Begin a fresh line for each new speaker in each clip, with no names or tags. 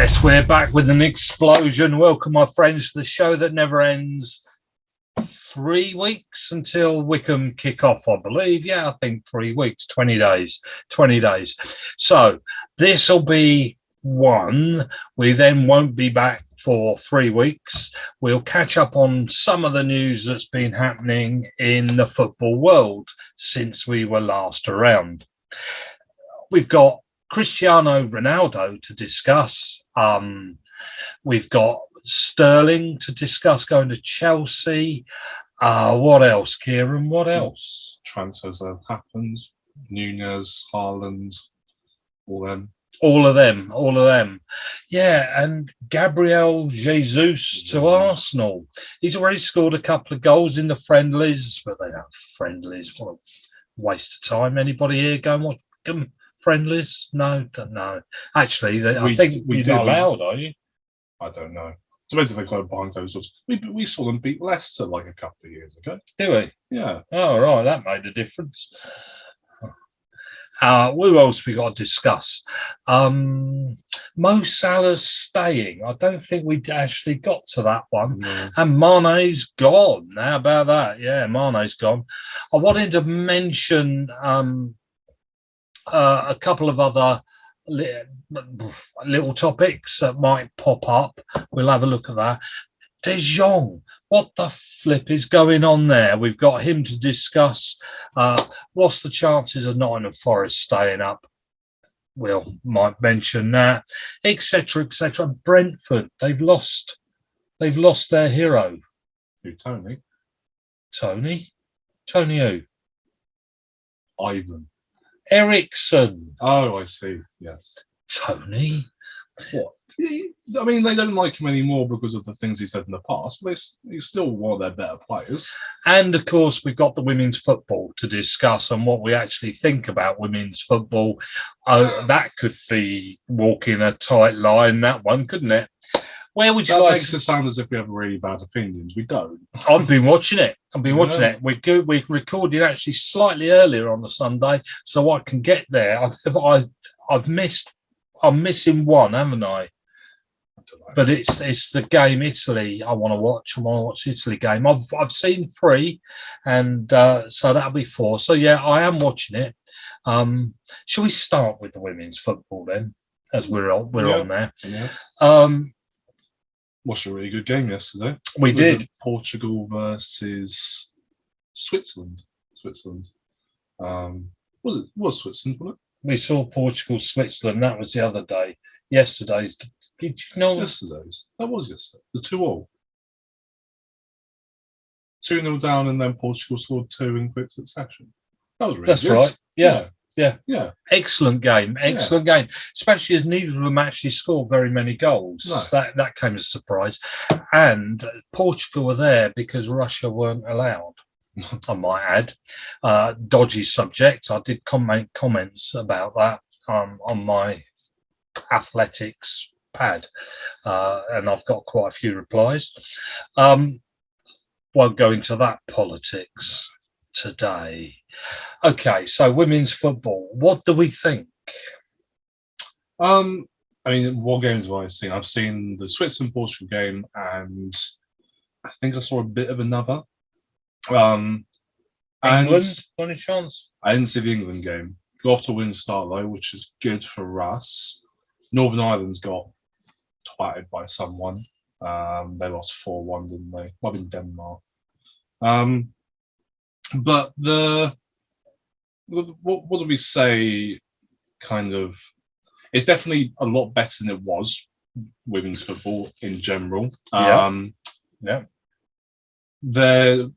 Yes, we're back with an explosion. Welcome, my friends, to the show that never ends. 3 weeks until Wycombe kick off, I believe. Yeah, I think 3 weeks, 20 days. 20 days. So this will be one. We then won't be back for 3 weeks. We'll catch up on some of the news that's been happening in the football world since we were last around. We've got Cristiano Ronaldo to discuss. We've got Sterling to discuss going to Chelsea. What else, Kieran? What else?
Transfers that have happened. Nunez, Haaland, all them.
All of them. Yeah, and Gabriel Jesus to Arsenal. He's already scored a couple of goals in the friendlies, but they aren't friendlies. What a waste of time. Anybody here go and watch them? Friendlies? No, don't know. Actually, I think you're not allowed, are you?
I don't know. Depends if they go behind those doors. We saw them beat Leicester like a couple of years ago.
Do we?
Yeah.
Oh, right. That made a difference. Who else we got to discuss? Mo Salah's staying. I don't think we actually got to that one.
No.
And Mane's gone. How about that? Yeah, Mane's gone. I wanted to mention a couple of other little topics that might pop up. We'll have a look at that. De Jong, what the flip is going on there? We've got him to discuss. What's the chances of Nottingham Forest staying up? We'll might mention that, etc., etc. Brentford, they've lost their hero.
Who, Tony?
Tony who?
Ivan.
Ericsson.
Oh, I see. Yes.
Tony.
What? I mean, they don't like him anymore because of the things he said in the past, but he's still one of their better players.
And, of course, we've got the women's football to discuss and what we actually think about women's football. That could be walking a tight line, that one, couldn't it? Where would you
that
like
makes it sound as if we have really bad opinions. We don't.
I've been watching it. We're recording actually slightly earlier on the Sunday, so I can get there. I'm missing one, haven't I? But it's the game Italy I want to watch. I want to watch the Italy game. I've seen 3, and so that'll be 4. So yeah, I am watching it. Shall we start with the women's football then, as we're on there?
Yeah. Watched a really good game yesterday.
We did.
Portugal versus Switzerland. Was Switzerland, wasn't it?
We saw Portugal, Switzerland. That was the other day. Yesterday's. Did you know?
Yesterday's. That was yesterday. The 2-2. 2-0 down, and then Portugal scored 2 in quick succession. That was really
That's
good.
right. Yeah. Excellent game. Game. Especially as neither of them actually scored very many goals.
No.
That came as a surprise. And Portugal were there because Russia weren't allowed. I might add. Dodgy subject. I did comments about that on my athletics pad, and I've got quite a few replies. Won't go into that politics today. Okay, so women's football. What do we think?
I mean, what games have I seen? I've seen the Switzerland-Portugal game, and I think I saw a bit of another.
England, any chance?
I didn't see the England game. Got off to a winning start though, which is good for us. Northern Ireland's got twatted by someone. They lost 4-1, didn't they? Well, in Denmark. But what do we say? Kind of, it's definitely a lot better than it was. Women's football in general.
Yeah.
The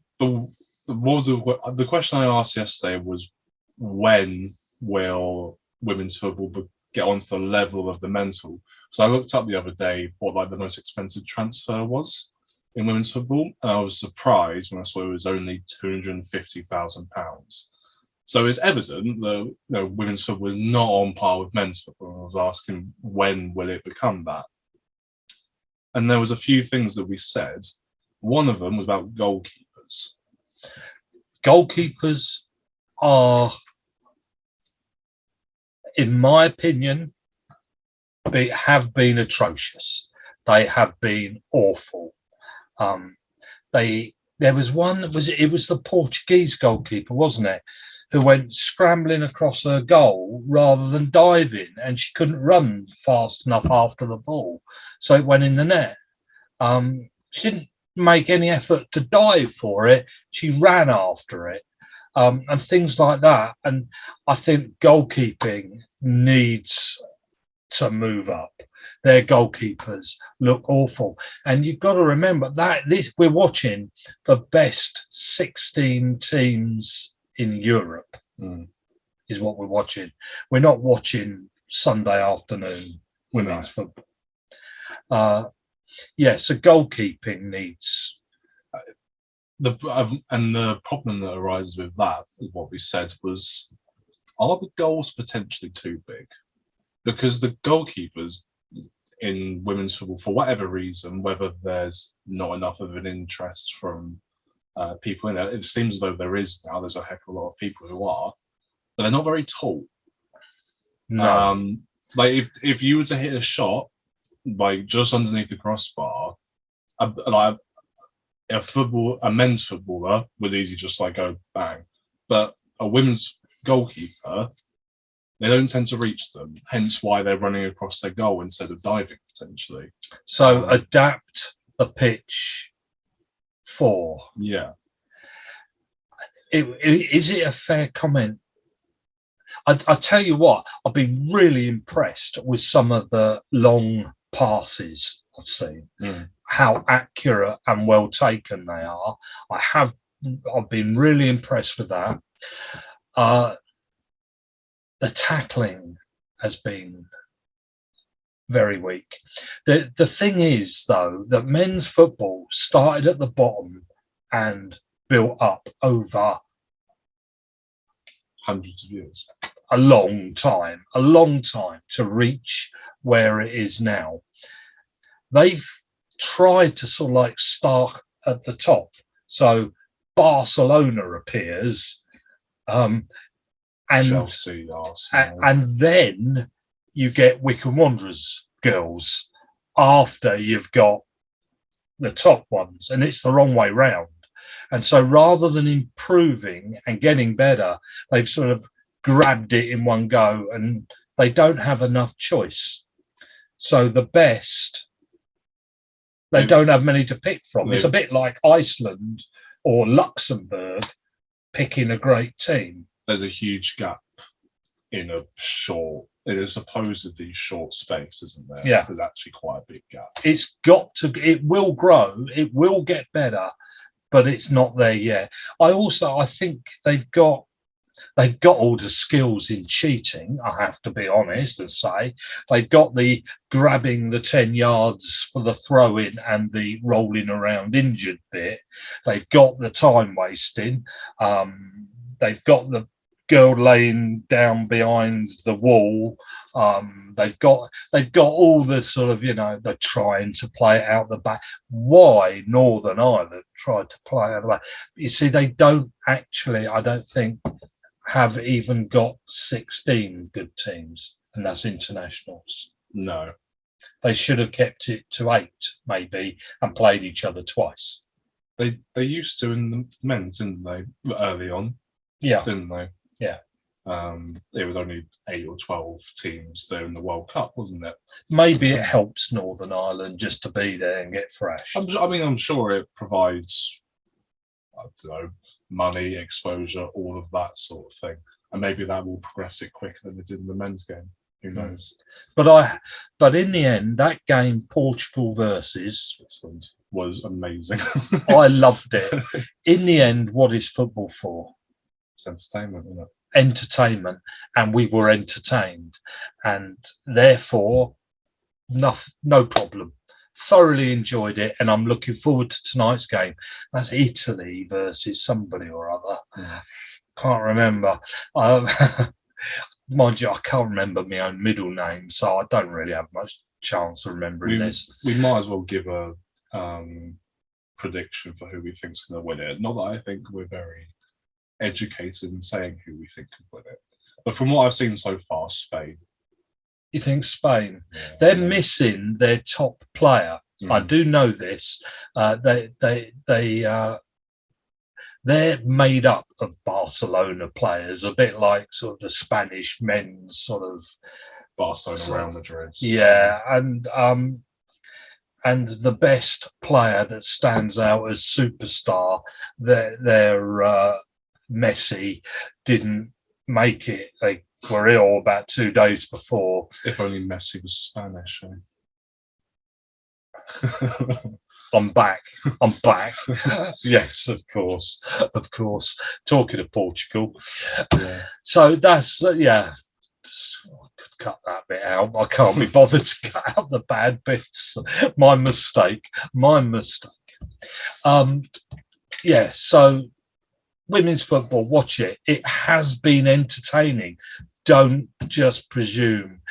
question I asked yesterday was, when will women's football get onto the level of the men's football? So I looked up the other day what the most expensive transfer was in women's football, and I was surprised when I saw it was only £250,000. So it's evident that women's football is not on par with men's football. I was asking, when will it become that? And there was a few things that we said. One of them was about goalkeepers.
Goalkeepers are, in my opinion, have been atrocious. They have been awful. There was one that it was the Portuguese goalkeeper, wasn't it, who went scrambling across her goal rather than diving, and she couldn't run fast enough after the ball, so it went in the net. She didn't make any effort to dive for it. She ran after it, and things like that. And I think goalkeeping needs to move up. Their goalkeepers look awful, and you've got to remember that we're watching the best 16 teams in Europe. Is what we're watching. We're not watching Sunday afternoon women's football. So goalkeeping needs
and the problem that arises with that, what we said was, are the goals potentially too big? Because the goalkeepers in women's football, for whatever reason, whether there's not enough of an interest from people in it seems as though there is now. There's a heck of a lot of people who are, but they're not very tall.
no.
Like if you were to hit a shot like just underneath the crossbar, a men's footballer would easily just like go bang, but a women's goalkeeper, they don't tend to reach them, hence why they're running across their goal instead of diving potentially.
So adapt the pitch for.
Yeah.
Is it a fair comment? I tell you what, I've been really impressed with some of the long passes I've seen, how accurate and well taken they are. I've been really impressed with that. The tackling has been very weak. The thing is, though, that men's football started at the bottom and built up over
hundreds of years.
A long time to reach where it is now. They've tried to sort of like start at the top. So Barcelona appears, and
Chelsea, Arsenal,
and then you get Wycombe Wanderers girls after you've got the top ones, and it's the wrong way round. And so rather than improving and getting better, they've sort of grabbed it in one go, and they don't have enough choice. So the best, they don't have many to pick from. It's a bit like Iceland or Luxembourg picking a great team.
There's a huge gap in a supposedly short space, isn't there?
Yeah.
There's actually quite a big gap.
It will grow, it will get better, but it's not there yet. I think they've got all the skills in cheating, I have to be honest and say. They've got the grabbing the 10 yards for the throw-in and the rolling around injured bit. They've got the time wasting. They've got the girl laying down behind the wall. They've got all the sort of, they're trying to play it out the back. Why Northern Ireland tried to play it out the back? You see, they don't actually, I don't think, have even got 16 good teams, and that's internationals.
No.
They should have kept it to 8, maybe, and played each other twice.
They used to in the men's, didn't they, early on?
Yeah.
Didn't they?
Yeah.
It was only 8 or 12 teams there in the World Cup, wasn't it?
Maybe it helps Northern Ireland just to be there and get fresh.
I'm sure it provides, I don't know, money, exposure, all of that sort of thing. And maybe that will progress it quicker than it did in the men's game. Who knows?
But in the end, that game, Portugal versus
Switzerland, was amazing.
I loved it. In the end, what is football for?
It's entertainment, isn't it?
Entertainment, and we were entertained, and therefore no problem. Thoroughly enjoyed it, and I'm looking forward to tonight's game. That's Italy versus somebody or other. Can't remember. Mind you, I can't remember my own middle name, so I don't really have much chance of remembering this.
We might as well give a prediction for who we think's going to win it. Not that I think we're very educated in saying who we think could win it, but from what I've seen so far, Spain.
You think Spain?
Yeah,
They're missing their top player. I do know this. They're made up of Barcelona players, a bit like sort of the Spanish men's sort of
Barcelona, Real Madrid.
Yeah, and the best player that stands out as superstar, their Messi didn't make it. They were ill about 2 days before.
If only Messi was Spanish.
I'm back. Yes, of course. Talking of Portugal.
Yeah.
So that's, I could cut that bit out. I can't be bothered to cut out the bad bits. My mistake. So women's football, watch it. It has been entertaining. Don't just presume.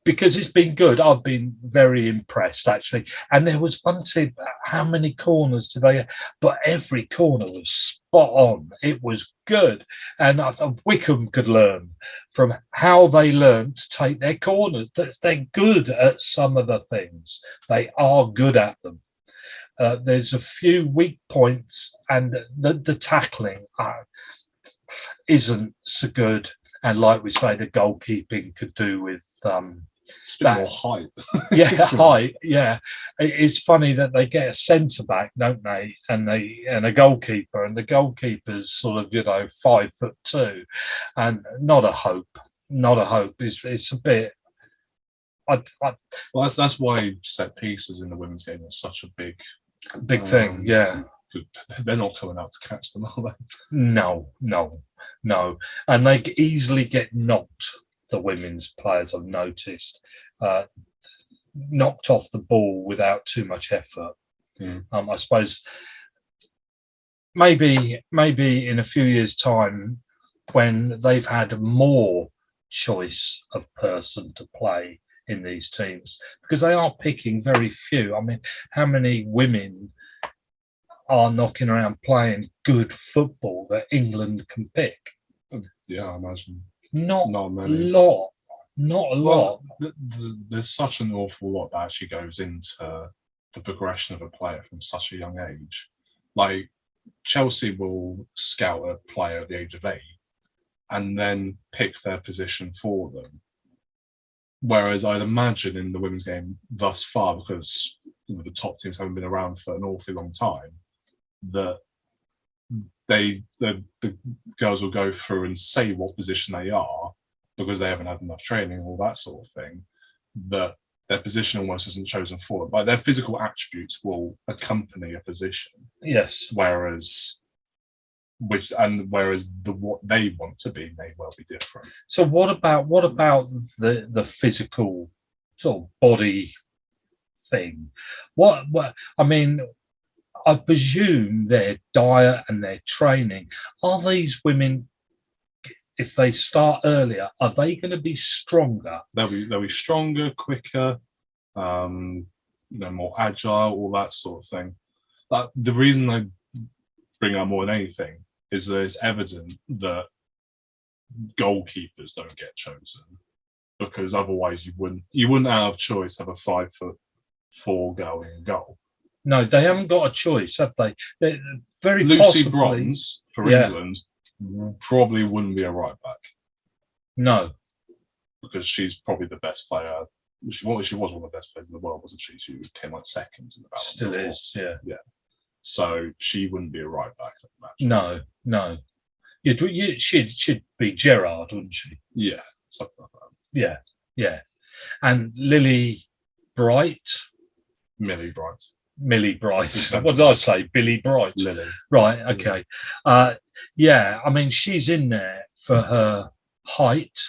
Because it's been good. I've been very impressed, actually. And there was one tip, how many corners did they get? But every corner was spot on. It was good. And I thought Wycombe could learn from how they learned to take their corners. They're good at some of the things. They are good at them. There's a few weak points, and the tackling isn't so good. And like we say, the goalkeeping could do with
it's a bit more height.
height. Yeah, it's funny that they get a centre back, don't they? And a goalkeeper, and the goalkeeper's sort of 5'2", and not a hope. It's a bit.
Well, that's why set pieces in the women's game is such a big
thing. Yeah.
They're not coming out to catch them, are they?
No. And they easily get knocked, the women's players, I've noticed, knocked off the ball without too much effort. I suppose maybe in a few years' time, when they've had more choice of person to play in these teams, because they are picking very few. I mean, how many women are knocking around playing good football that England can pick?
Yeah, I imagine.
Not
many.
Not a lot.
There's such an awful lot that actually goes into the progression of a player from such a young age. Like, Chelsea will scout a player at the age of 8 and then pick their position for them. Whereas I'd imagine in the women's game thus far, because the top teams haven't been around for an awfully long time, that the girls will go through and say what position they are because they haven't had enough training, all that sort of thing, that their position almost isn't chosen for them. Like, their physical attributes will accompany a position.
Yes.
Whereas what they want to be may well be different.
So what about the physical sort of body thing? What I mean, I presume their diet and their training, are these women, if they start earlier, are they going to be stronger?
They'll be stronger, quicker, more agile, all that sort of thing. But the reason I bring up more than anything is that it's evident that goalkeepers don't get chosen, because otherwise you wouldn't out of choice have a 5'4" girl in goal.
No, they haven't got a choice, have they? They're very
Lucy
possibly,
Bronze for England probably wouldn't be a right back.
No,
because she's probably the best player. She was one of the best players in the world, wasn't she? She came like second in the Ballon
still
d'Or.
is. Yeah.
So she wouldn't be a right back at the match.
No. She'd be Gerrard, wouldn't she?
Yeah, something like that.
Yeah. And Millie Bright. What did I say? Billy Bright.
Lily.
Right. Okay. I mean, she's in there for her height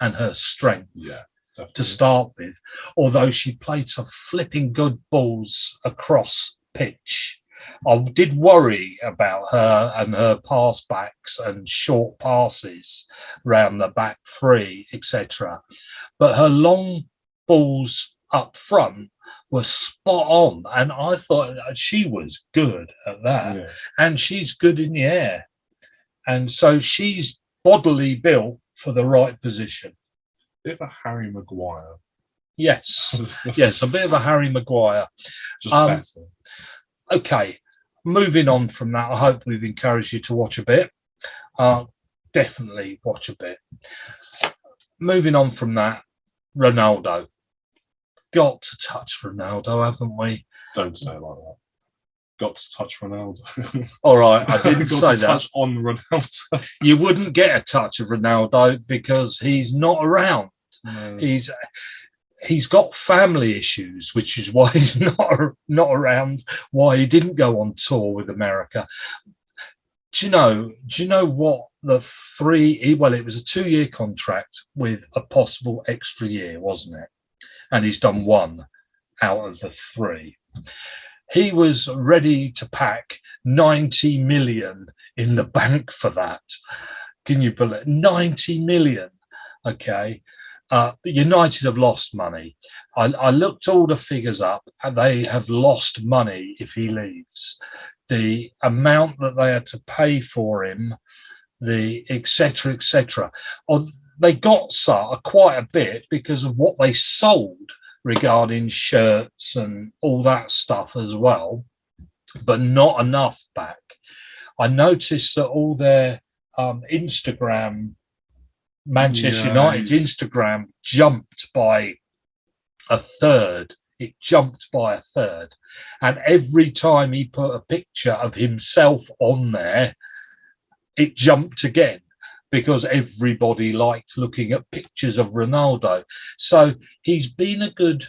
and her strength.
Yeah. Definitely.
To start with, although she played some flipping good balls across pitch. I did worry about her and her pass backs and short passes round the back three, etc. But her long balls up front were spot on, and I thought she was good at that.
Yeah.
And she's good in the air, and so she's bodily built for the right position.
bit of a Harry Maguire.
Yes, yes, a bit of a Harry Maguire.
Just better.
Okay, moving on from that, I hope we've encouraged you to watch a bit. Definitely watch a bit. Moving on from that, Ronaldo. Got to touch Ronaldo, haven't we?
Don't say it like that. Got to touch Ronaldo.
All right, I didn't say that.
Touch on Ronaldo.
You wouldn't get a touch of Ronaldo because he's not around.
No.
He's got family issues, which is why he's not around. Why he didn't go on tour with America. Do you know what the three? Well, it was a 2-year contract with a possible extra year, wasn't it? And he's done one out of the 3. He was ready to pack 90 million in the bank for that. Can you believe 90 million? Okay. United have lost money. I looked all the figures up and they have lost money if he leaves. The amount that they had to pay for him, the etc. etc. They got quite a bit because of what they sold regarding shirts and all that stuff as well, but not enough back. I noticed that all their Instagram, Manchester United's Instagram jumped by a third. It jumped by a third. And every time he put a picture of himself on there, it jumped again because everybody liked looking at pictures of Ronaldo. So he's been a good,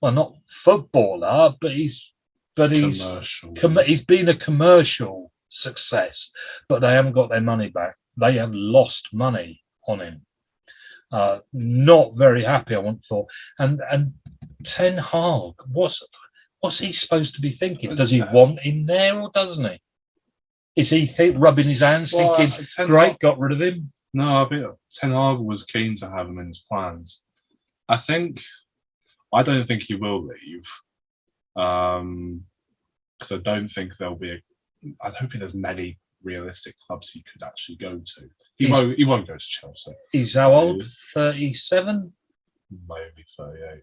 well, not footballer, but he's been a commercial success, but they haven't got their money back. They have lost money on him. Not very happy, I want for. And Ten Hag, what's he supposed to be thinking? Does he want him there or doesn't he? Is he rubbing his hands, thinking, great, got rid of him?
No, I think Ten Hag was keen to have him in his plans. I don't think he will leave, because I don't think I don't think there's many realistic clubs he could actually go to. He won't go to Chelsea.
He's how old? 37?
Maybe 38.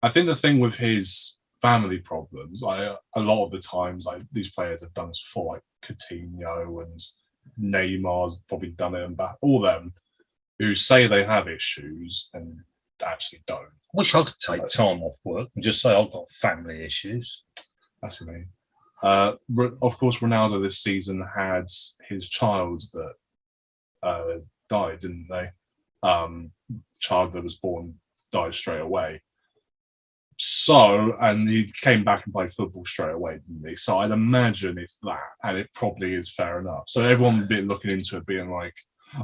I think the thing with his family problems, a lot of the times, these players have done this before, like Coutinho and Neymar's probably done it, and all them who say they have issues and actually don't.
Wish I could take time off work and just say I've got family issues.
That's me. Of course, Ronaldo this season had his child that died, didn't they? Child that was born died straight away. So, and he came back and played football straight away, didn't he? So I'd imagine it's that, and it probably is fair enough. So everyone would be looking into it, being like,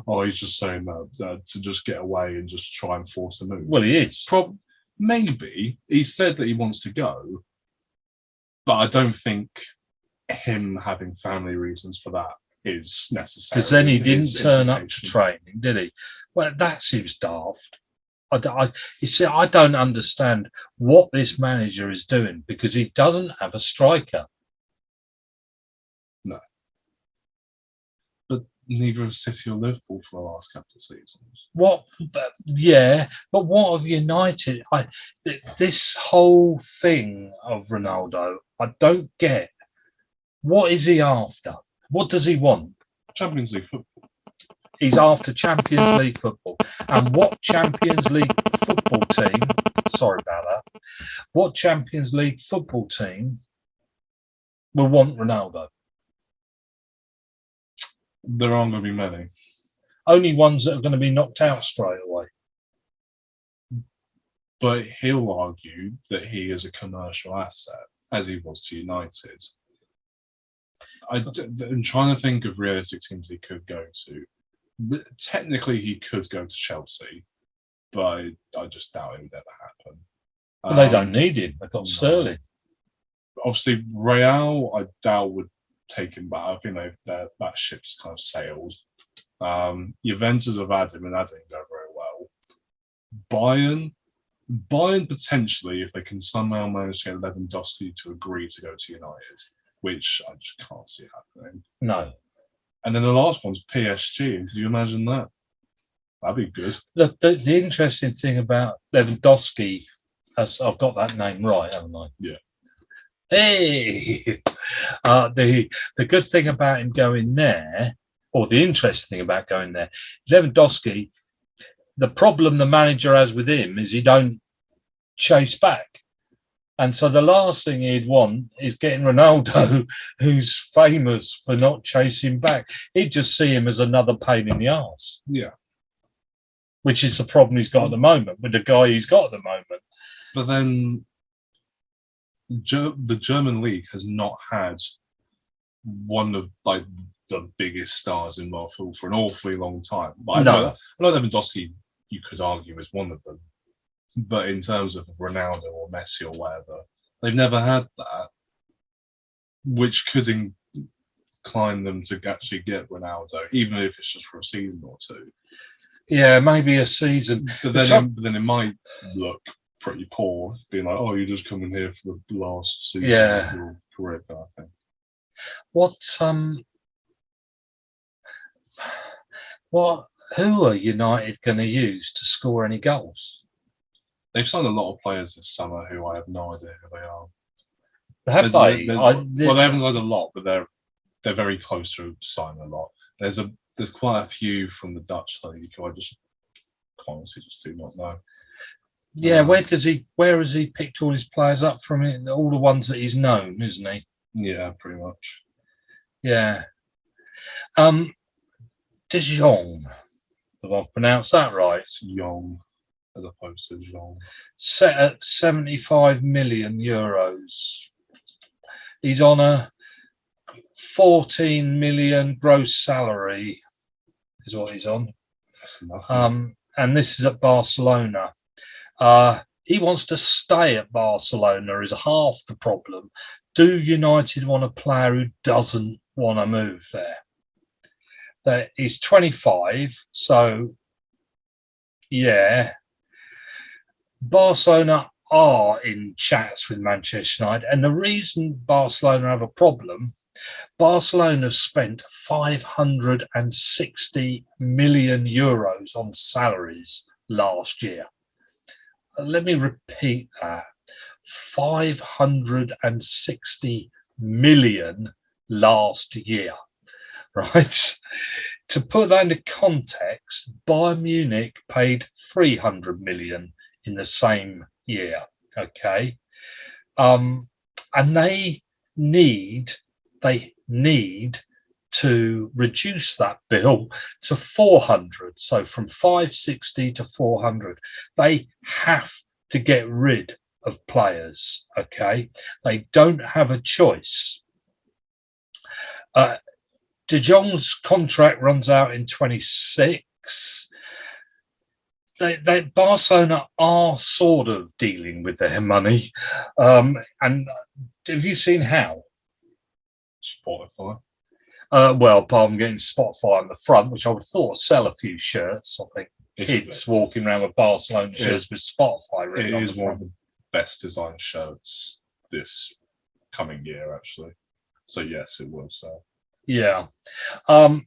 "Oh, he's just saying that to just get away and just try and force a move."
Well, he is.
Maybe he said that he wants to go, but I don't think him having family reasons for that is necessary.
Because then he didn't turn up to training, did he? Well, that seems daft. You see, I don't understand what this manager is doing because he doesn't have a striker.
No. But neither has City or Liverpool for the last couple of seasons.
But what of United? This whole thing of Ronaldo, I don't get. What is he after? What does he want?
Champions League football.
He's after Champions League football. And what Champions League football team, sorry about that, what Champions League football team will want Ronaldo?
There aren't going to be many.
Only ones that are going to be knocked out straight away.
But he'll argue that he is a commercial asset, as he was to United. I'm trying to think of realistic teams he could go to. Technically, he could go to Chelsea, but I just doubt it would ever happen.
But they don't need him. They've got Sterling.
Obviously, Real, I doubt would take him back. I think that ship's kind of sailed. Juventus have had him, and that didn't go very well. Bayern potentially, if they can somehow manage to get Lewandowski to agree to go to United, which I just can't see happening.
No.
And then the last one's PSG. Could you imagine that? That'd be good.
The interesting thing about Lewandowski, as I've got that name right, haven't I?
Yeah.
Hey, the good thing about him going there, or the interesting thing about going there, Lewandowski, the problem the manager has with him is he don't chase back. And so the last thing he'd want is getting Ronaldo, who's famous for not chasing back. He'd just see him as another pain in the arse.
Yeah.
Which is the problem he's got at the moment, with the guy he's got at the moment.
But then the German league has not had one of like the biggest stars in world football for an awfully long time. But I know Lewandowski, you could argue, is one of them. But in terms of Ronaldo or Messi or whatever, they've never had that, which could incline them to actually get Ronaldo, even if it's just for a season or two.
Yeah, maybe a season.
But then it might look pretty poor, being like, oh, you're just coming here for the last season of your career, kind of thing.
Who are United going to use to score any goals?
They've signed a lot of players this summer who I have no idea who they are.
Have they?
Well, they haven't signed a lot, but they're very close to signing a lot. There's quite a few from the Dutch league who I just honestly just do not know.
Yeah, where has he picked all his players up from? All the ones that he's known, isn't he?
Yeah, pretty much.
Yeah. De Jong, if I've pronounced that right.
It's Young as opposed to Jong.
Set at 75 million euros. He's on a 14 million gross salary, is what he's on.
That's nothing.
And this is at Barcelona. He wants to stay at Barcelona is half the problem. Do United want a player who doesn't want to move there? He's 25, so yeah. Barcelona are in chats with Manchester United, and the reason Barcelona have a problem, Barcelona spent 560 million euros on salaries last year. Let me repeat that. 560 million last year, right? To put that into context, Bayern Munich paid 300 million in the same year, okay? And they need to reduce that bill to 400. So from 560 to 400, they have to get rid of players, okay? They don't have a choice. De Jong's contract runs out in 26. Barcelona are sort of dealing with their money. And have you seen how?
Spotify.
Well, apart from getting Spotify on the front, which I would thought sell a few shirts. I think kids walking around with Barcelona shirts with Spotify written on the front. It is one of the
best designed shirts this coming year, actually. So yes, it will sell.
Yeah. I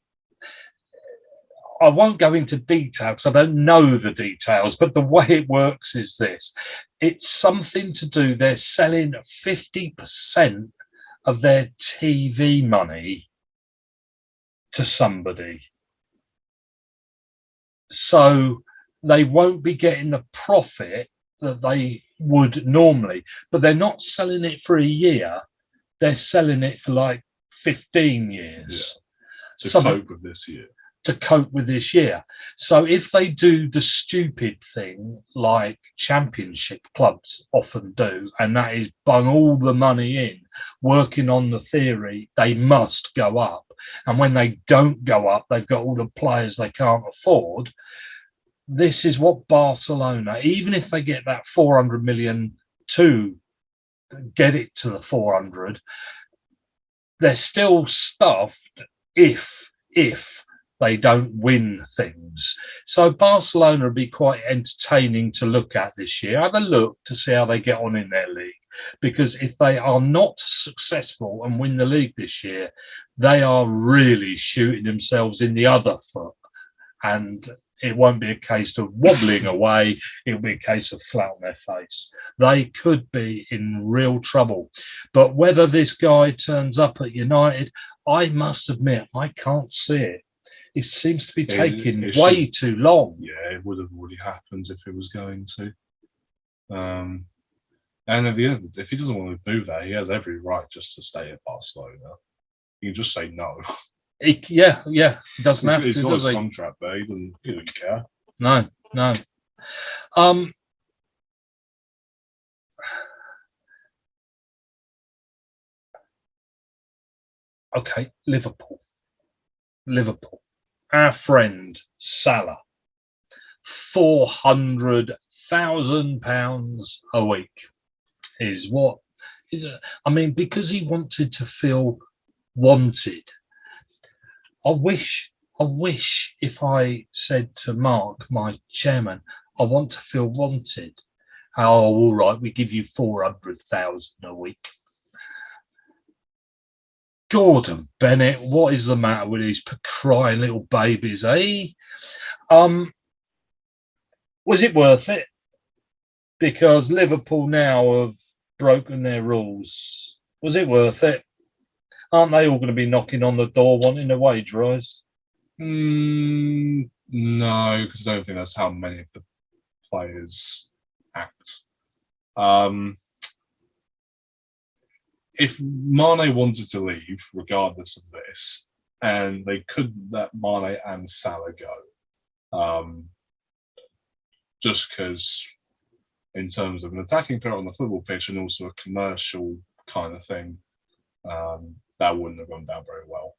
won't go into detail because I don't know the details, but the way it works is this. It's something to do, they're selling 50% of their TV money to somebody. So they won't be getting the profit that they would normally, but they're not selling it for a year. They're selling it for like 15 years.
Yeah. To cope with this year.
To cope with this year. So if they do the stupid thing like championship clubs often do, and that is bung all the money in, working on the theory they must go up, and when they don't go up, they've got all the players they can't afford. This is what Barcelona, even if they get that 400 million to get it to the 400, they're still stuffed if they don't win things. So Barcelona would be quite entertaining to look at this year. Have a look to see how they get on in their league, because if they are not successful and win the league this year, they are really shooting themselves in the other foot. And it won't be a case of wobbling away. It'll be a case of flat on their face. They could be in real trouble. But whether this guy turns up at United, I must admit, I can't see it. It seems to be taking way too long.
Yeah, it would have already happened if it was going to. And at the end, if he doesn't want to do that, he has every right just to stay at Barcelona. He can just say no.
He doesn't have to,
he's got
does
his
he?
contract there. He doesn't care.
No. Okay, Liverpool. Our friend Salah, £400,000 a week is what is it? I mean, because he wanted to feel wanted. I wish if I said to Mark, my chairman, I want to feel wanted. Oh, all right, we give you 400,000 a week. Gordon Bennett, what is the matter with these crying little babies, eh? Was it worth it? Because Liverpool now have broken their rules. Was it worth it? Aren't they all going to be knocking on the door wanting a wage rise?
No, because I don't think that's how many of the players act. If Mane wanted to leave, regardless of this, and they could let Mane and Salah go, just because in terms of an attacking threat on the football pitch and also a commercial kind of thing, that wouldn't have gone down very well.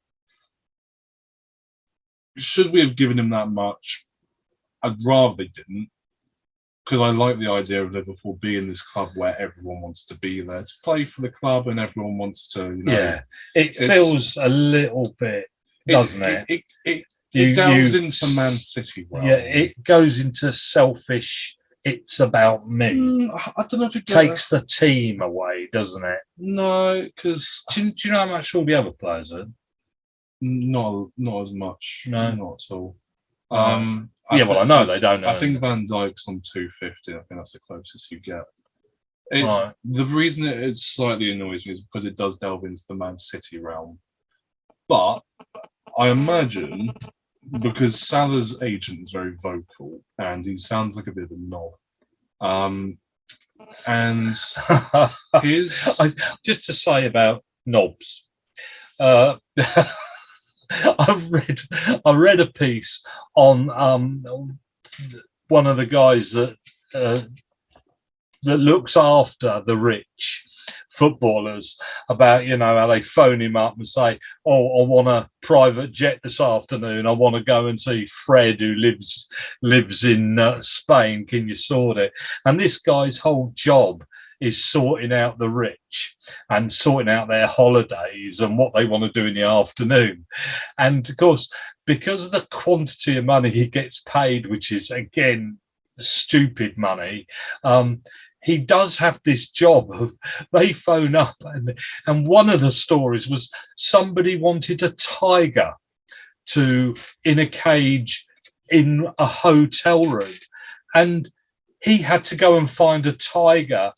Should we have given him that much? I'd rather they didn't, because I like the idea of Liverpool being this club where everyone wants to be there to play for the club and everyone wants to,
it feels a little bit, doesn't it?
It delves into Man City realm.
Yeah, it goes into selfish, it's about me.
I don't know if it
takes the team away, doesn't it?
No, because
do you know how much all the other players are?
Not as much.
No,
not at all.
I know they don't.
I think Van Dijk's on 250. I think that's the closest you get. The reason it slightly annoys me is because it does delve into the Man City realm. But I imagine, because Salah's agent is very vocal and he sounds like a bit of a knob. And his
just to say about knobs. I read a piece on one of the guys that looks after the rich footballers about how they phone him up and say, "Oh, I want a private jet this afternoon. I want to go and see Fred who lives in Spain. Can you sort it?" And this guy's whole job is sorting out the rich and sorting out their holidays and what they want to do in the afternoon. And of course, because of the quantity of money he gets paid, which is again stupid money, he does have this job of they phone up and one of the stories was somebody wanted a tiger in a cage in a hotel room, and he had to go and find a tiger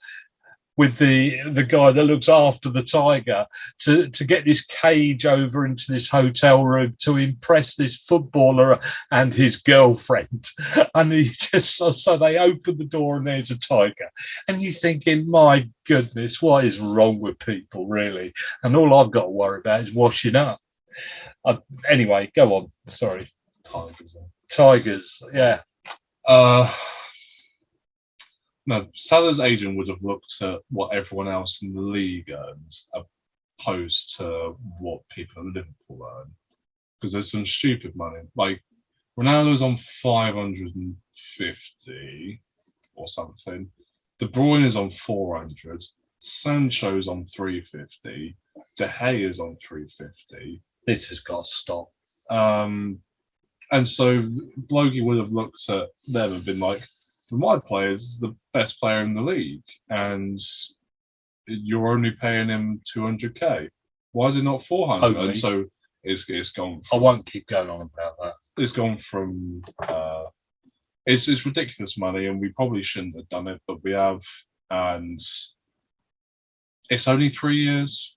with the guy that looks after the tiger to get this cage over into this hotel room to impress this footballer and his girlfriend. And he so they open the door and there's a tiger. And you're thinking, my goodness, what is wrong with people, really? And all I've got to worry about is washing up. Anyway, go on. Sorry. Tigers, yeah.
No, Salah's agent would have looked at what everyone else in the league earns opposed to what people in Liverpool earn. Because there's some stupid money. Like, Ronaldo's on 550 or something. De Bruyne is on 400. Sancho's on 350. De Gea is on 350.
This has got to stop.
And so Blokey would have looked at them and been like, my player is the best player in the league, and you're only paying him 200k. Why is it not 400?
Only.
And so it's gone.
I won't keep going on about that.
It's gone from it's ridiculous money, and we probably shouldn't have done it, but we have, and it's only 3 years.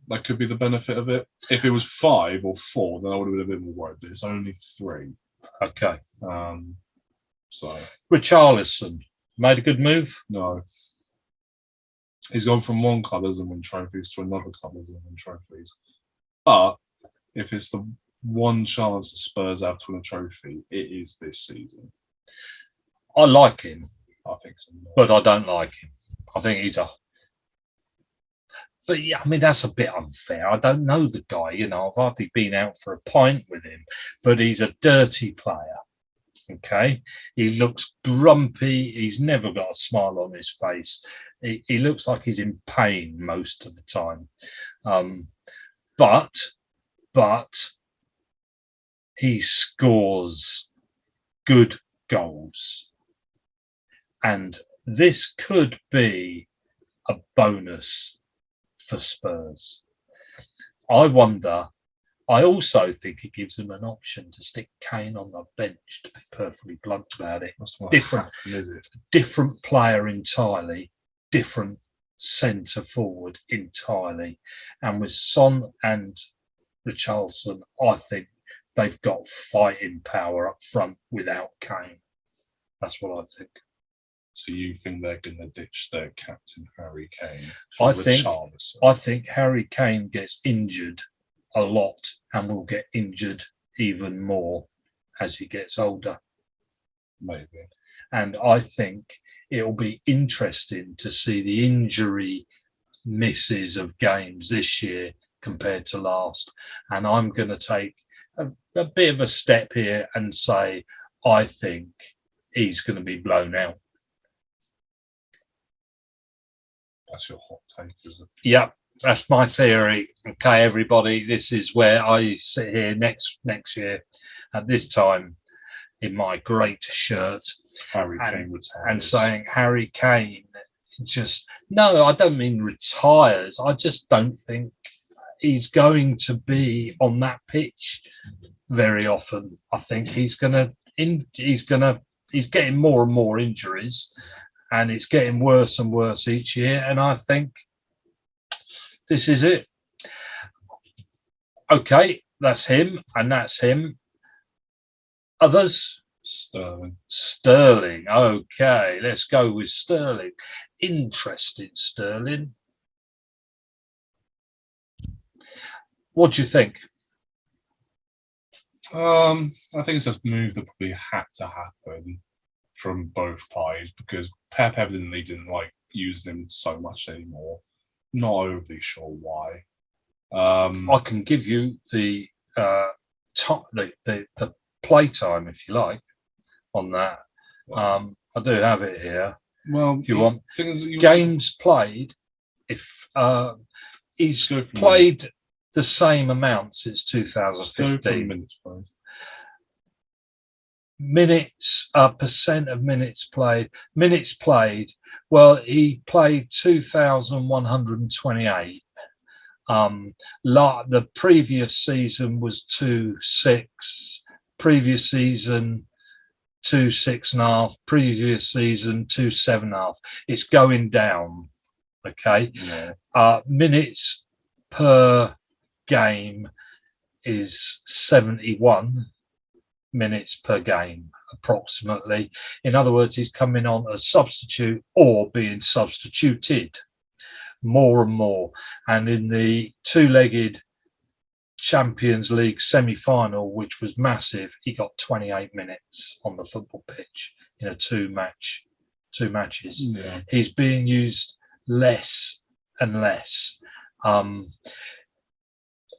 That could be the benefit of it. If it was 5 or 4, then I would have been a bit more worried. But it's only 3.
Okay.
So
Richarlison made a good move.
no, he's gone from one club that doesn't win trophies to another club that doesn't win trophies. But if it's the one chance the Spurs have to win a trophy, it is this season.
I like him,
I think so.
but I don't like him. I think he's a. But yeah, I mean, that's a bit unfair. I don't know the guy, you know, I've hardly been out for a pint with him, but he's a dirty player. Okay. He looks grumpy. He's never got a smile on his face. He looks like he's in pain most of the time. But he scores good goals. And this could be a bonus for Spurs. I wonder. I also think it gives them an option to stick Kane on the bench, to be perfectly blunt about it. Different player entirely, different centre forward entirely. And with Son and Richarlison, I think they've got fighting power up front without Kane. That's what I think.
So you think they're going to ditch their captain Harry Kane?
I think Harry Kane gets injured a lot and will get injured even more as he gets older.
Maybe.
And I think it'll be interesting to see the injury misses of games this year compared to last. And I'm going to take a bit of a step here and say I think he's going to be blown out.
That's your hot take, isn't it?
Yep, that's my theory. Okay, everybody, this is where I sit here next year at this time in my great shirt.
Harry Kane retires.
And saying Harry Kane just, no, I don't mean retires. I just don't think he's going to be on that pitch very often. I think he's getting more and more injuries. And it's getting worse and worse each year. And I think this is it. Okay, that's him. And that's him. Others? Sterling. Okay, let's go with Sterling. Interesting, Sterling. What do you think?
I think it's a move that probably had to happen from both parties because Pep evidently didn't like using him so much anymore. Not overly sure why.
I can give you the play time if you like on that. I do have it here.
Well,
if you want games played, if he's played the same amount since 2015.
Minutes, please.
Minutes, percent of minutes played. Well, he played 2,128. The previous season was 2.6. Previous season 2.6.5. Previous season 2.7.5. It's going down. Okay.
Yeah.
Minutes per game is 71 minutes per game, approximately. In other words, he's coming on as substitute or being substituted more and more. And in the two-legged Champions League semi-final, which was massive, he got 28 minutes on the football pitch in a two matches.
Yeah.
He's being used less and less.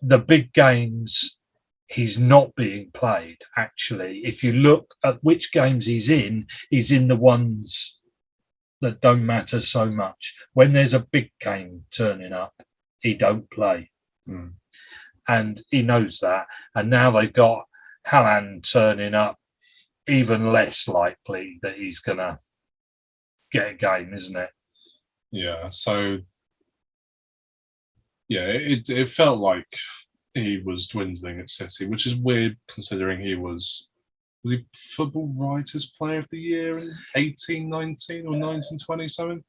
The big games, he's not being played, actually. If you look at which games he's in the ones that don't matter so much. When there's a big game turning up, he don't play. And he knows that. And now they've got Haaland turning up, even less likely that he's going to get a game, isn't it?
Yeah. So, yeah, it felt like he was dwindling at City, which is weird considering he was he Football Writers Player of the Year in 1819 or 1927?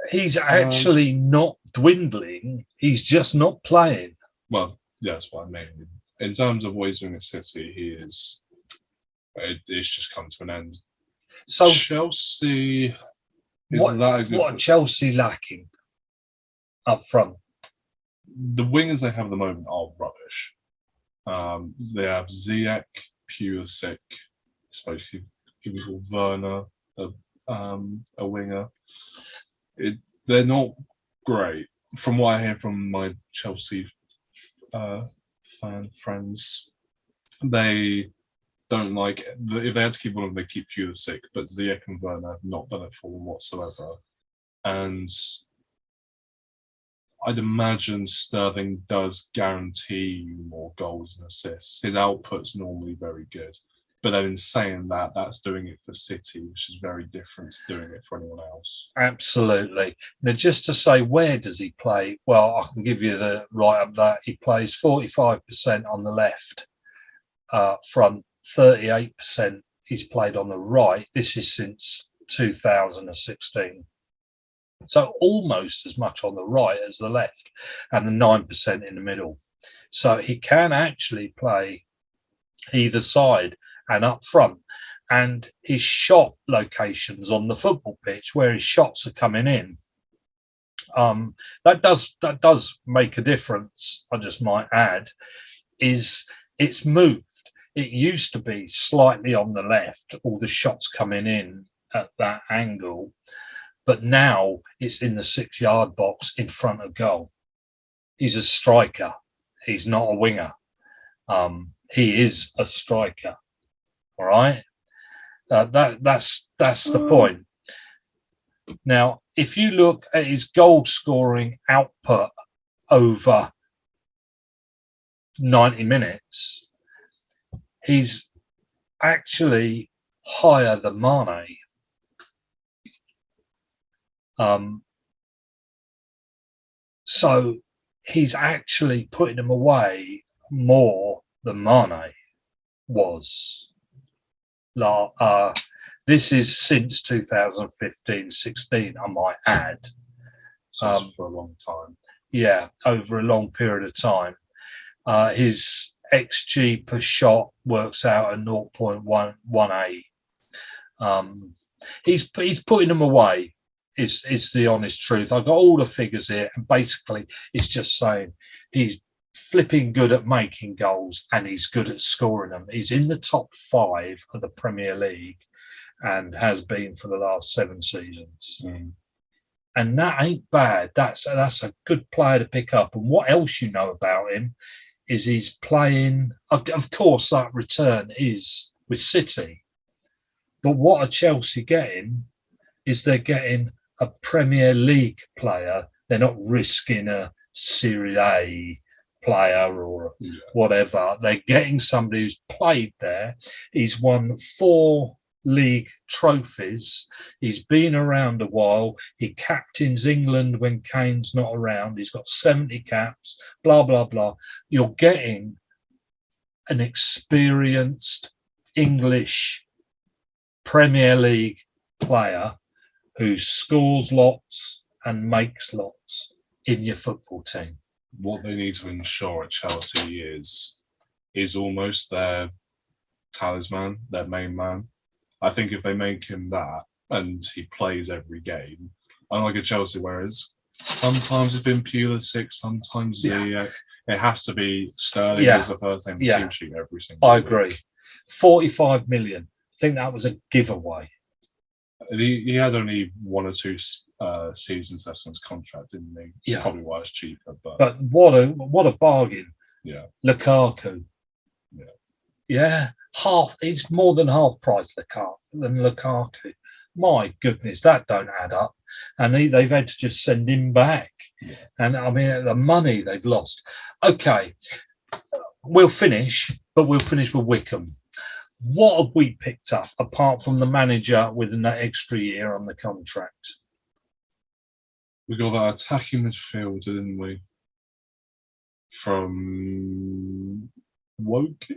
He's actually not dwindling. He's just not playing.
Well, yeah, that's what I mean. In terms of what he's doing at City, it's just come to an end.
So
Chelsea,
what are Chelsea lacking up front?
The wingers they have at the moment are rubbish. They have Ziyech, Pulisic, especially people Werner, a winger. They're not great. From what I hear from my Chelsea fan friends, they don't like it. If they had to keep one of them, they keep Pulisic, but Ziyech and Werner have not done it for them whatsoever. And I'd imagine Sterling does guarantee you more goals and assists. His output's normally very good. But then in saying that, that's doing it for City, which is very different to doing it for anyone else.
Absolutely. Now, just to say, where does he play? Well, I can give you the right up that he plays 45% on the left front, 38% he's played on the right. This is since 2016. So almost as much on the right as the left, and the 9% in the middle. So he can actually play either side and up front. And his shot locations on the football pitch, where his shots are coming in, that does make a difference. I just might add, is it's moved. It used to be slightly on the left, all the shots coming in at that angle. But now it's in the 6-yard box in front of goal. He's a striker. He's not a winger. He is a striker. All right. That's the point. Now, if you look at his goal scoring output over 90 minutes, he's actually higher than Mane. So he's actually putting him away more than Mane was. This is since 2015-16, I might add.
So for a long time.
Yeah, over a long period of time. His XG per shot works out at 0.18. He's putting them away. Is the honest truth. I've got all the figures here, and basically it's just saying he's flipping good at making goals and he's good at scoring them. He's in the top 5 of the Premier League and has been for the last 7 seasons. And that ain't bad. That's a good player to pick up. And what else you know about him is he's playing, of course, that return is with City. But what are Chelsea getting is they're getting a Premier League player. They're not risking a Serie A player or whatever. They're getting somebody who's played there. He's won 4 league trophies. He's been around a while. He captains England when Kane's not around. He's got 70 caps, blah, blah, blah. You're getting an experienced English Premier League player who scores lots and makes lots in your football team.
What they need to ensure at Chelsea is almost their talisman, their main man. I think if they make him that and he plays every game, unlike at Chelsea, whereas sometimes it's been Pulisic, sometimes it has to be Sterling as the first name on the team sheet every single week. I agree.
45 million. I think that was a giveaway.
He had only 1 or 2 seasons left on his contract, didn't he?
Yeah.
Probably why it's cheaper.
But what a bargain.
Yeah.
Lukaku.
Yeah.
Yeah. It's more than half price than Lukaku. My goodness, that don't add up. And they've had to just send him back.
Yeah.
And I mean, the money they've lost. Okay. We'll finish, but but we'll finish with Wycombe. What have we picked up apart from the manager with an extra year on the contract?
We got that attacking midfielder, didn't we? From Woke, I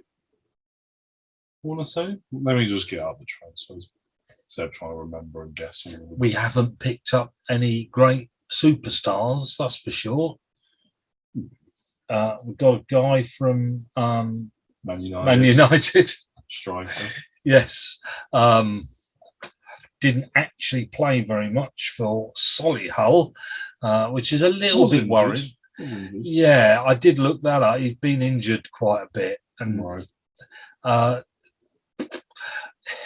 want to say. Let me just get out the transfers instead of trying to remember and guess.
We haven't picked up any great superstars, that's for sure. We've got a guy from
Man United.
Man United.
Striker.
Yes. Didn't actually play very much for Solihull, which is a little bit worrying. Yeah, I did look that up. He's been injured quite a bit. And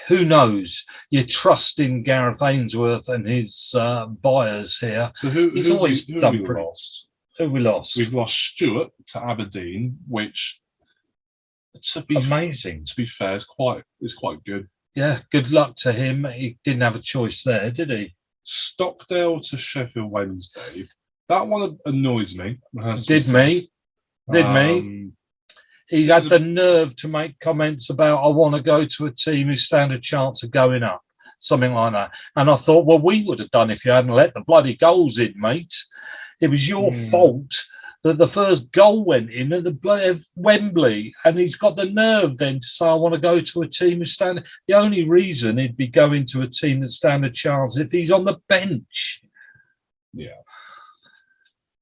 who knows? You trust in Gareth Ainsworth and his buyers here.
So
He's always done
we lost?
Who we lost?
We've lost Stewart to Aberdeen, which to be
amazing.
To be fair, is quite good.
Yeah, good luck to him. He didn't have a choice there, did he?
Stockdale to Sheffield Wednesday. That one annoys me.
Did me? He had the nerve to make comments about, I want to go to a team who stand a chance of going up, something like that. And I thought, well, we would have done if you hadn't let the bloody goals in, mate. It was your fault that the first goal went in at the bloody Wembley, and he's got the nerve then to say, I want to go to a team who stand. The only reason he'd be going to a team that stand a chance if he's on the bench.
Yeah.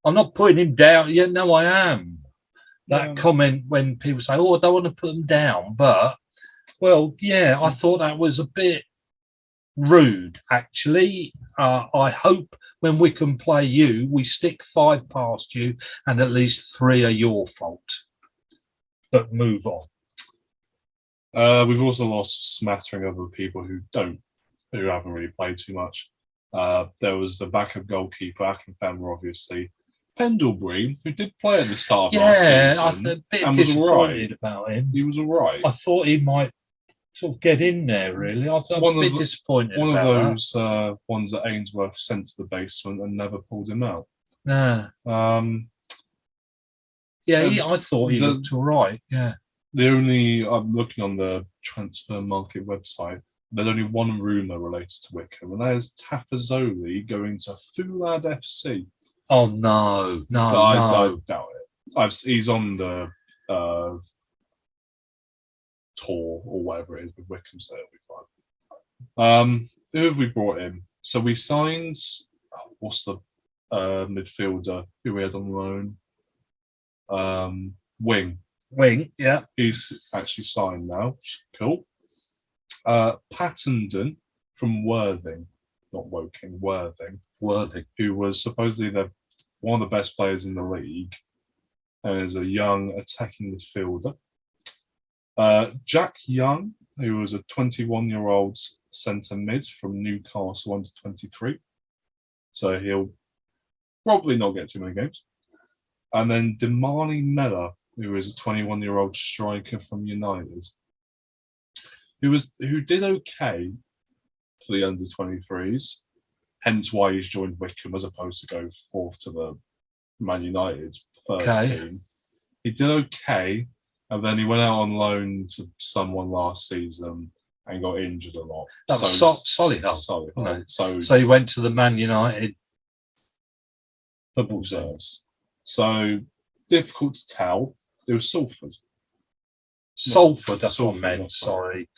I'm not putting him down. Yeah, no, I am. That comment when people say, oh, I don't want to put them down. But, well, yeah, I thought that was a bit rude, actually. I hope when Wycombe play you, we stick 5 past you and at least 3 are your fault. But move on.
We've also lost a smattering of other people who haven't really played too much. There was the backup goalkeeper, Akinfenwa, obviously. Pendlebury, who did play at the start of last season.
I was a bit disappointed about him.
He was all right.
I thought he might sort of get in there, really. I was a bit disappointed.
One of those ones that Ainsworth sent to the basement and never pulled him out.
No. I thought he looked all right. Yeah.
I'm looking on the transfer market website. There's only one rumour related to Wycombe, and that is Tafazoli going to Fulad FC.
Oh no!
I doubt it. He's on the tour or whatever it is with Wycombe, so it'll be fine. Who have we brought in? So we signed. What's the midfielder who we had on loan? Wing. Yeah. He's actually signed now. Cool. Pattenden from Worthing. Not Woking, Worthing, who was supposedly one of the best players in the league, and is a young attacking midfielder. Jack Young, who was a 21-year-old centre mid from Newcastle under 23, so he'll probably not get too many games. And then Damani Miller, who is a 21-year-old striker from United, who did okay for the under 23s, hence why he's joined Wycombe as opposed to go forth to the Man United first team. He did okay, and then he went out on loan to someone last season and got injured a lot.
That was Solihull. So he went to the Man United football
reserves. So difficult to tell. It was
Salford, that's what I meant. Sorry.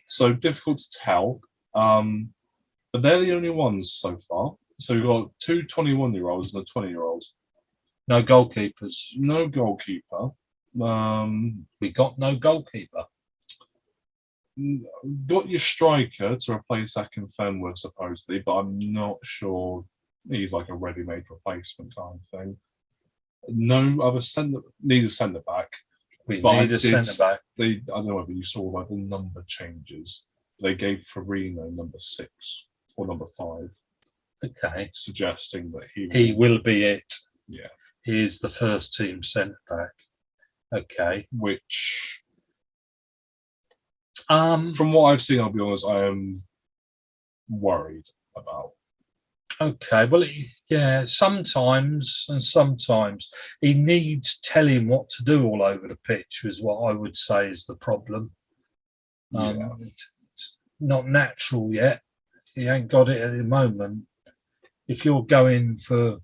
So difficult to tell. But they're the only ones so far. So we've got 2 21-year-olds and a 20-year-old.
No goalkeepers.
No goalkeeper.
We got no goalkeeper.
Got your striker to replace Akinfenwa supposedly, but I'm not sure he's like a ready-made replacement kind of thing. No other need a centre back.
We need a centre back.
I don't know whether you saw like the number changes. They gave Farino number 6 or number 5.
Okay.
Suggesting that
he will be it.
Yeah.
He is the first team centre back. Okay.
Which from what I've seen, I'll be honest, I am worried about.
Okay, well, yeah, sometimes he needs telling what to do all over the pitch, is what I would say is the problem.
Yeah.
It's not natural yet. He ain't got it at the moment. If you're going for,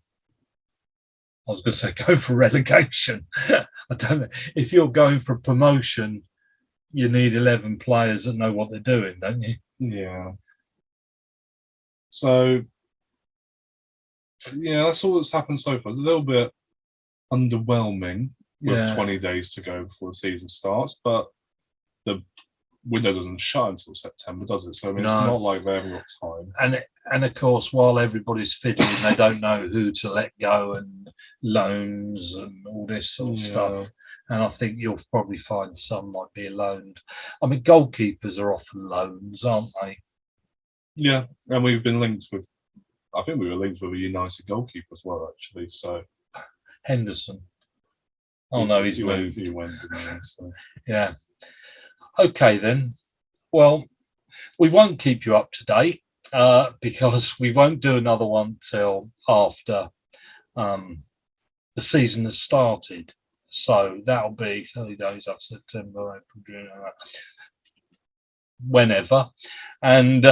I was going to say, go for relegation. I don't know. If you're going for promotion, you need 11 players that know what they're doing, don't you?
Yeah. So, yeah, that's all that's happened so far. It's a little bit underwhelming with 20 days to go before the season starts, but the window doesn't shut until September, does it? So, I mean, it's not like they haven't got time.
And of course, while everybody's fiddling, they don't know who to let go and loans and all this sort of stuff. And I think you'll probably find some might be loaned. I mean, goalkeepers are often loans, aren't they?
Yeah, and we've been linked with, I think we were linked with a United goalkeeper as well, actually. So
Henderson. Oh no, he's moved.
He went, so.
Yeah. Okay then. Well, we won't keep you up to date because we won't do another one till after the season has started. So that'll be 30 days after September, April, June, whenever. And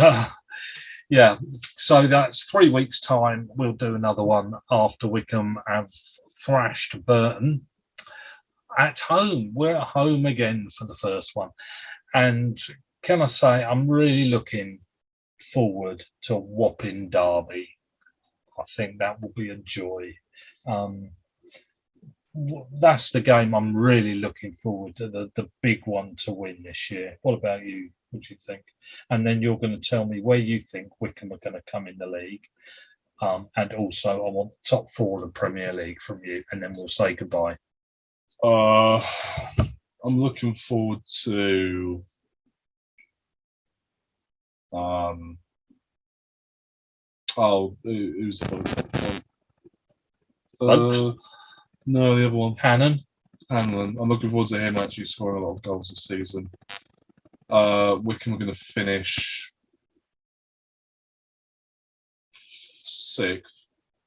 yeah, so that's 3 weeks' time. We'll do another one after Wycombe have thrashed Burton at home. We're at home again for the first one. And can I say, I'm really looking forward to a whopping derby. I think that will be a joy. That's the game I'm really looking forward to, the big one to win this year. What about you? What do you think? And then you're going to tell me where you think Wycombe are going to come in the league. And also, I want the top 4 of the Premier League from you, and then we'll say goodbye.
I'm looking forward to who's the one? No, the other one.
Hannon.
I'm looking forward to him actually scoring a lot of goals this season. Wycombe are going to finish 6th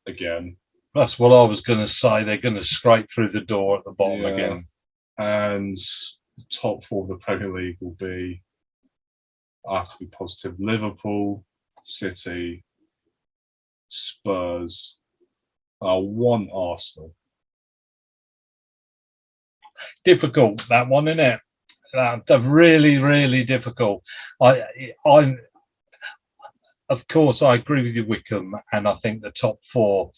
again.
That's what I was going to say. They're going to scrape through the door at the bottom again.
And the top 4 of the Premier League will be, I have to be positive, Liverpool, City, Spurs. I want Arsenal.
Difficult, that one, isn't it? They're really, really difficult. I'm, of course, I agree with you, Wycombe, and I think the top 4,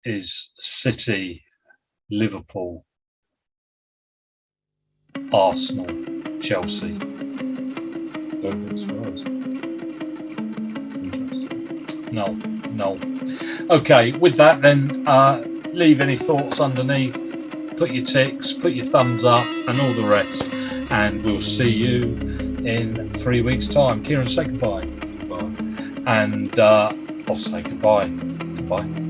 is City, Liverpool, Arsenal, Chelsea.
Don't think Spurs. Interesting.
No. Okay, with that then, leave any thoughts underneath, put your ticks, put your thumbs up and all the rest, and we'll see you in 3 weeks' time. Kieran, say goodbye.
Goodbye.
And I'll say goodbye. Goodbye.